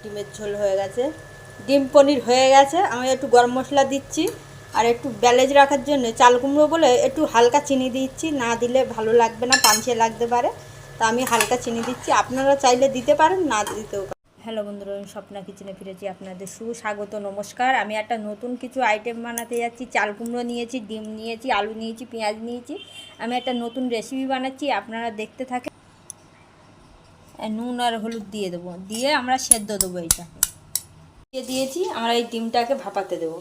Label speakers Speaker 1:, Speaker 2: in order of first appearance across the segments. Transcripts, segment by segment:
Speaker 1: ডিমের ঝোল হয়ে গেছে, ডিম পনির হয়ে গেছে। আমি একটু গরম মশলা দিচ্ছি আর একটু ব্যালেন্স রাখার জন্য চাল কুমড়ো বলে একটু হালকা চিনি দিচ্ছি, না দিলে ভালো লাগবে না, পানসে লাগতে পারে। তা আমি হালকা চিনি দিচ্ছি, আপনারা চাইলে দিতে পারেন, না দিতেও পারেন। হ্যালো বন্ধুরা, আমি স্বপ্না কিচেনে ফিরেছি, আপনাদের সুস্বাগত, নমস্কার। আমি একটা নতুন কিছু আইটেম বানাতে যাচ্ছি। চাল কুমড়ো নিয়েছি, ডিম নিয়েছি, আলু নিয়েছি, পেঁয়াজ নিয়েছি। আমি একটা নতুন রেসিপি বানাচ্ছি, আপনারা দেখতে থাকেন। নুন আর হলুদ দিয়ে দেবো, দিয়ে আমরা সেদ্ধ দেবো। এইটাকে দিয়ে দিয়েছি, আমরা এই ডিমটাকে ভাপাতে দেবো।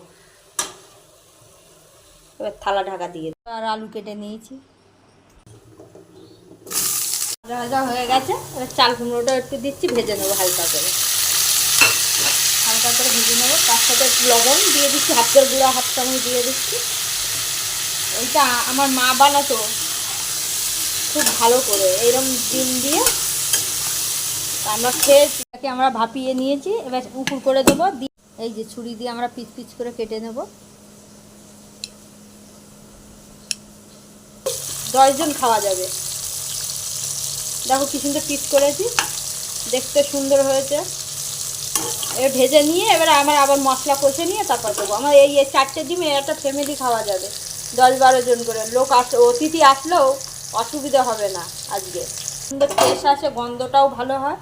Speaker 1: এবার থালা ঢাকা দিয়ে দেবো। আর আলু কেটে নিয়েছি, ভাজা হয়ে গেছে। এবার চাল কুমড়োটা একটু দিচ্ছি, ভেজে নেবো হালকা করে, হালকা করে ভেজে নেবো। তার সাথে একটু লবণ দিয়ে দিচ্ছি, হাতের গুঁড়া হাফ চামচ দিয়ে দিচ্ছি। এইটা আমার মা বানাতো খুব ভালো করে, এইরকম ডিম দিয়ে। আমরা খেয়েছি, এটাকে আমরা ভাপিয়ে নিয়েছি। এবার উপুর করে দেবো। এই যে ছুরি দিয়ে আমরা পিস পিস করে কেটে নেব। 10 জন খাওয়া যাবে। দেখো কি সুন্দর পিস করেছি, দেখতে সুন্দর হয়েছে। এবার ভেজে নিয়ে এবার আমার আবার মশলা কষে নিয়ে তারপর দেবো। আমার এই 4টে ডিমে একটা ফ্যামিলি খাওয়া যাবে, 10-12 জন করে লোক। অতিথি আসলেও অসুবিধা হবে না। আজকে সুন্দর টেস্ট আসে, গন্ধটাও ভালো হয়।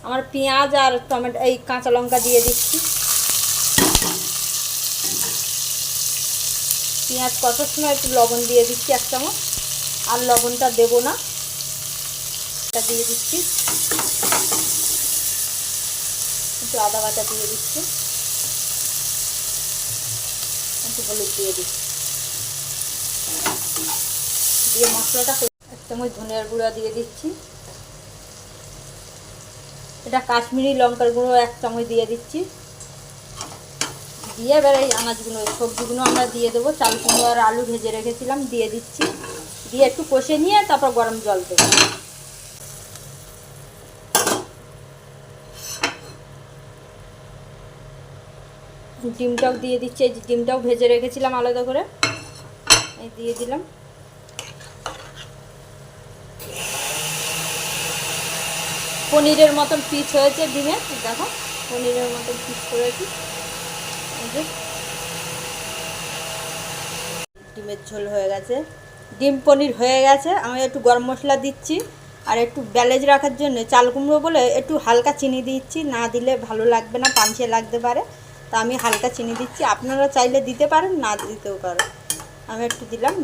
Speaker 1: আমার পেঁয়াজ আর টমেটো, এই কাঁচা লঙ্কা দিয়ে দিচ্ছি। পেঁয়াজ কষার সময় একটু লবণ দিয়ে দিচ্ছি 1 চামচ, আর লবণটা দেবো না, এটা দিয়ে দিচ্ছি। একটু আদা বাটা দিয়ে দিচ্ছি, একটু হলুদ দিয়ে দিচ্ছি, দিয়ে মশলাটা 1 চামচ ধনিয়ার গুঁড়া দিয়ে দিচ্ছি। এটা কাশ্মীরি লঙ্কার গুঁড়ো 1 চামচ দিয়ে দিচ্ছি। দিয়ে এবার এই আনাজগুলো, সবজিগুলো আমরা দিয়ে দেবো। চাল কুমড়ো আর আলু ভেজে রেখেছিলাম, দিয়ে দিচ্ছি। দিয়ে একটু কষে নিয়ে তারপর গরম জল দেবো। ডিমটাও দিয়ে দিচ্ছি, এই ডিমটাও ভেজে রেখেছিলাম আলাদা করে, এই দিয়ে দিলাম। পনিরের মতন পিস হয়েছে ডিমের, দেখো পনিরের মতন পিস করেছি। ডিমের ঝোল হয়ে গেছে, ডিম পনির হয়ে গেছে। আমি একটু গরম মশলা দিচ্ছি আর একটু ব্যালেন্স রাখার জন্য চাল কুমড়ো বলে একটু হালকা চিনি দিচ্ছি, না দিলে ভালো লাগবে না, পানসে লাগতে পারে। তা আমি হালকা চিনি দিচ্ছি, আপনারা চাইলে দিতে পারেন, না দিতেও পারেন। আমি একটু দিলাম।